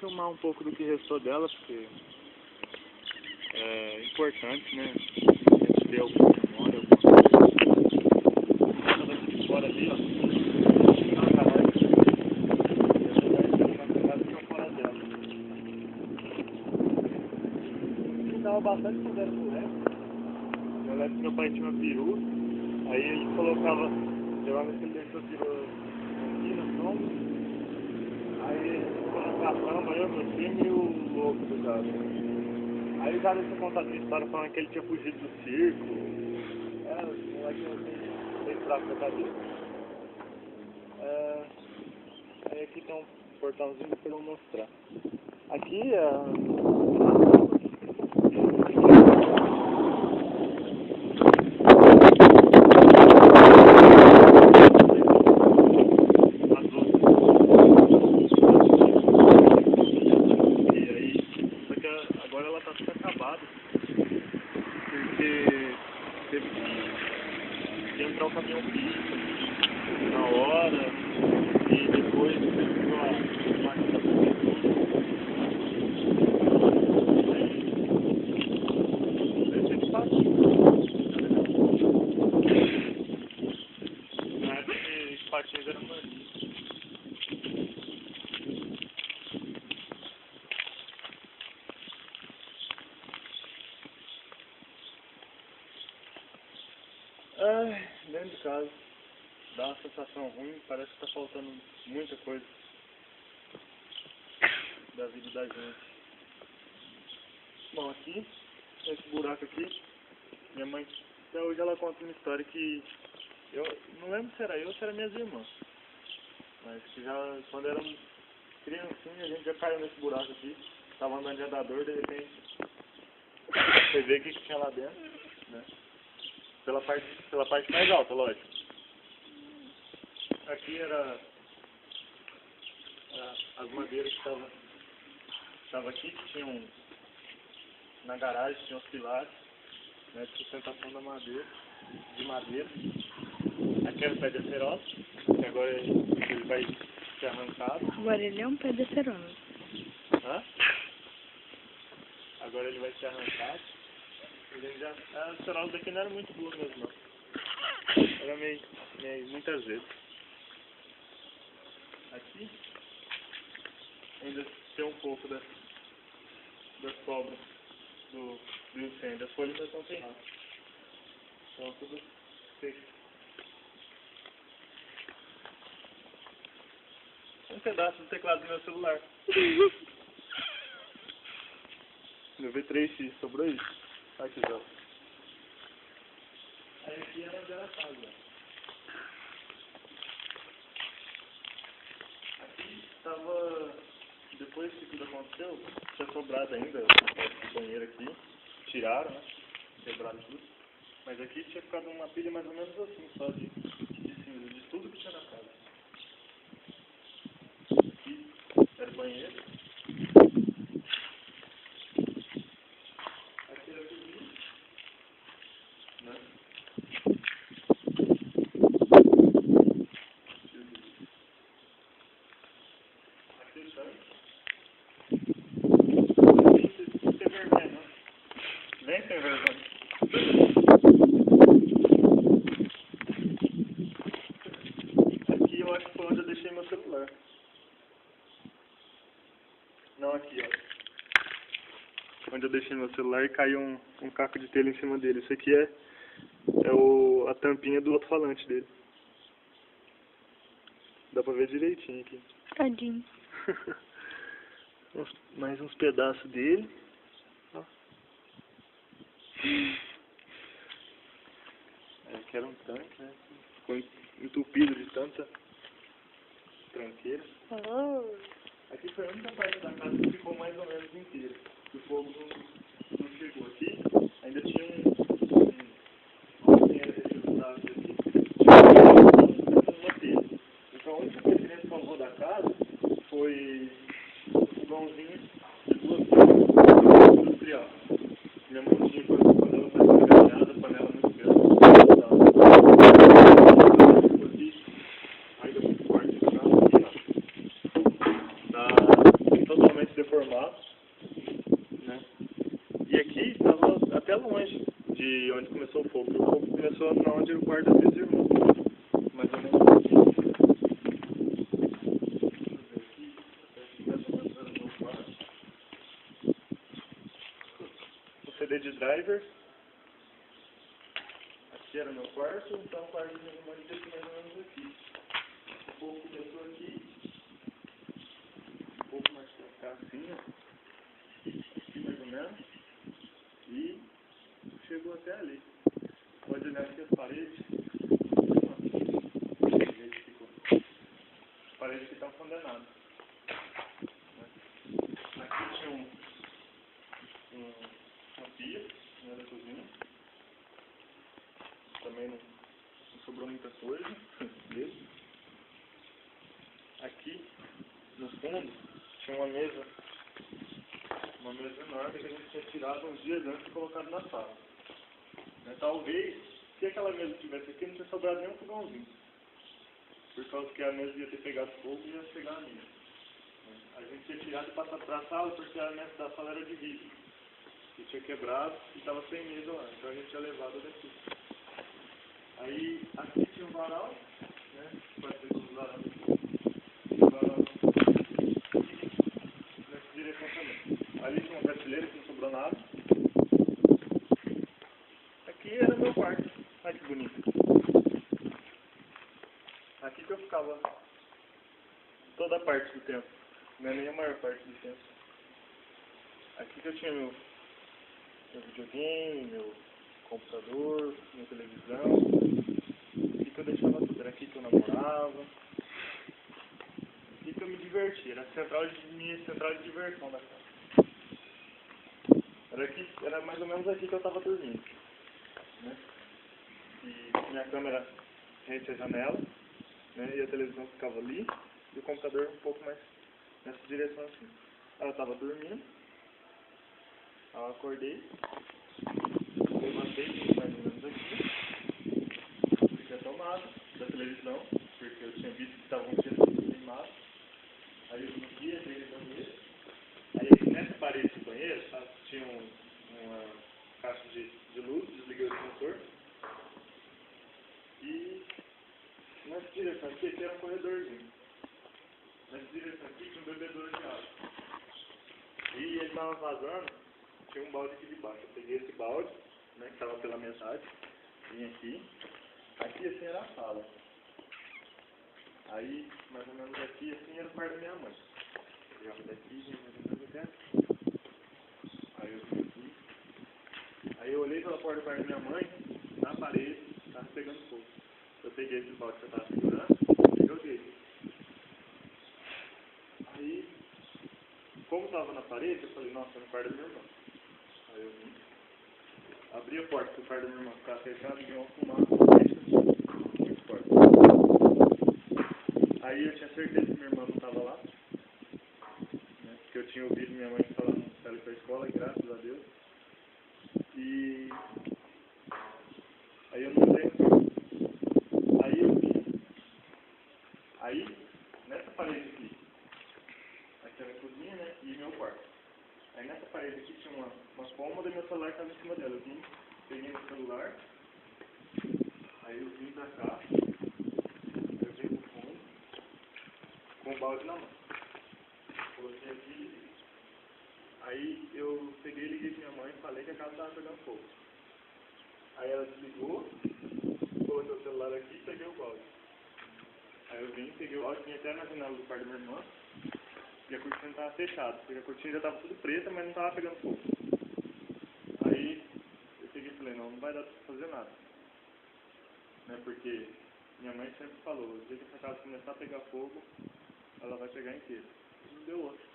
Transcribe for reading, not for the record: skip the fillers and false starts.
filmar um pouco do que restou dela, porque é importante, né? A gente ter alguma memória, alguma coisa. Ela daqui de fora ali, ó. Tem uma garagem. Fora dela. Eu tava bastante cuidando com o Leco. Eu lembro que meu pai tinha uma peru, aí ele colocava, levava esse deixou a peru aqui no tronco, aí ele colocava a cama, eu, meu primo e o louco do gado. Aí o gado tinha contado minha história falando que ele tinha fugido do circo. O moleque não tem fraco da cabeça. Aí aqui tem um portãozinho pra eu mostrar. Aqui agora ela tá tudo acabada, porque teve que entrar o caminhão pipa na hora e depois teve uma máquina da prefeitura. Aí teve patins. Na época os patins eram mania. Dentro de casa dá uma sensação ruim, parece que tá faltando muita coisa da vida da gente. Bom, aqui, esse buraco aqui, minha mãe até hoje ela conta uma história que eu não lembro se era eu ou se era minhas irmãs, mas que já quando era criancinha a gente já caiu nesse buraco aqui, tava andando de andador, de repente você vê o que tinha lá dentro, né? Pela parte mais alta, lógico. Aqui era as madeiras que estavam aqui, que tinham na garagem, tinham os pilares, né, de sustentação de madeira. Aqui era o pé de acerola, que agora ele vai ser arrancado. Agora ele é um pé de acerola. Hã? Agora ele vai ser arrancado. A acerola daqui não era muito boa mesmo, não. Era meio muitas vezes. Aqui ainda tem um pouco das sobras do incêndio. As folhas ainda estão queimadas. Estão tudo seco. Um pedaço do teclado do meu celular. Meu V3X, sobrou isso. Aqui, ó. Aí aqui era onde era a casa. Aqui estava, depois que tudo aconteceu, tinha sobrado ainda o banheiro aqui. Tiraram, né? Quebraram tudo. Mas aqui tinha ficado uma pilha mais ou menos assim, só de cinza, de tudo que tinha na casa. Aqui era o banheiro. Aqui era a cozinha. Né? Aqui o tanque. Não tem vergonha, não. Nem tem vergonha. Aqui eu acho que foi onde eu deixei meu celular. Não, aqui, ó. Onde eu deixei meu celular e caiu um caco de telha em cima dele. Isso aqui é a tampinha do alto-falante dele. Dá pra ver direitinho aqui. Tadinho. Mais uns pedaços dele. Ó. Aqui era um tanque, né? Ficou entupido de tanta tranqueira. Oh. Aqui foi a única parte da casa que ficou mais ou menos inteira. O fogo não chegou aqui. Ainda tinha então a única coisa que a gente salvou da casa foi o fogãozinho de 2 burras industrial. Minha mãe tinha quando ela fazia caminhada, panela muito grande. Aqui, ainda muito forte, tá totalmente começou o fogo. O fogo começou na onde o quarto dos meus irmãos. Mais ou menos aqui. O CD de driver. Aqui era meu quarto, então o quarto dos meus irmãos devia ser mais ou menos aqui. O fogo começou aqui. Um pouco mais pra cá assim, ó. Aqui mais ou menos. E chegou até ali. Pode olhar aqui as paredes. As paredes que estão condenadas. Aqui tinha uma pia, né, da cozinha. Também não sobrou muita coisa. Aqui no fundo tinha uma mesa enorme que a gente tinha tirado uns dias antes e colocado na sala. Né? Talvez, se aquela mesa estivesse aqui, não tinha sobrado nem um fogãozinho. Por causa que a mesa ia ter pegado fogo e ia chegar a minha. A gente tinha tirado e passado para a sala porque a mesa da sala era de vidro. E tinha quebrado e estava sem mesa lá. Então a gente tinha levado daqui. Aí aqui tinha um varal, né? Pode ser um varal aqui. Um varal nessa direção também. Ali tinha uma prateleira que não sobrou nada. Aqui era meu quarto. Olha que bonito. Aqui que eu ficava toda a parte do tempo. Não é nem a maior parte do tempo. Aqui que eu tinha meu videogame, meu computador, minha televisão. Aqui que eu deixava tudo. Era aqui que eu namorava. Aqui que eu me divertia. Era minha central de diversão da casa. Era mais ou menos aqui que eu estava dormindo. Né? E minha câmera rente à janela, né? E a televisão ficava ali, e o computador um pouco mais nessa direção assim. Ela estava dormindo, aí eu acordei, levantei mais ou menos aqui, fiquei a tomada da televisão, porque eu tinha visto que estavam sendo queimados. Aí eu vim entrei no banheiro, aí nessa parede do banheiro tinha uma caixa de luz, desliguei o sensor. E nessa direção aqui era um corredorzinho. Nessa direção aqui tinha um bebedouro de água. E ele estava vazando, tinha um balde aqui de baixo. Eu peguei esse balde, né, que estava pela metade, vim aqui. Aqui assim era a sala. Aí, mais ou menos aqui assim era o quarto da minha mãe. Pegava daqui, vinha mais ou menos até aqui. Aí eu vim aqui. Aí eu olhei pela porta do quarto da minha mãe, na parede, estava pegando fogo. Eu peguei esse balde que eu estava segurando e joguei. Aí, como estava na parede, eu falei, nossa, é no quarto da minha irmã. Aí eu vim, abri a porta para o quarto da minha irmã ficar fechado e vi uma fumaça muito forte. Aí eu tinha certeza que minha irmã não estava lá, né, porque eu tinha ouvido minha mãe falando para ela ir para a escola, graças a Deus. E aí eu não sei. Aí eu vim. Aí, nessa parede aqui era a cozinha, né, e meu quarto. Aí nessa parede aqui tinha uma cômoda e meu celular estava em cima dela. Eu vim, peguei meu celular, aí eu vim pra cá, eu vim pro fundo, com o balde na mão. Coloquei aqui e liguei. Aí eu peguei e liguei pra minha mãe e falei que a casa estava pegando fogo. Aí ela desligou, coloquei o celular aqui e peguei o balde. Aí eu vim, peguei o balde, vim até na janela do quarto da minha irmã. E a cortina estava fechada, porque a cortina já estava tudo preta, mas não estava pegando fogo. Aí eu peguei e falei, não vai dar para fazer nada. Né, porque minha mãe sempre falou, o dia que essa casa começar a pegar fogo, ela vai pegar inteira. Não deu outro.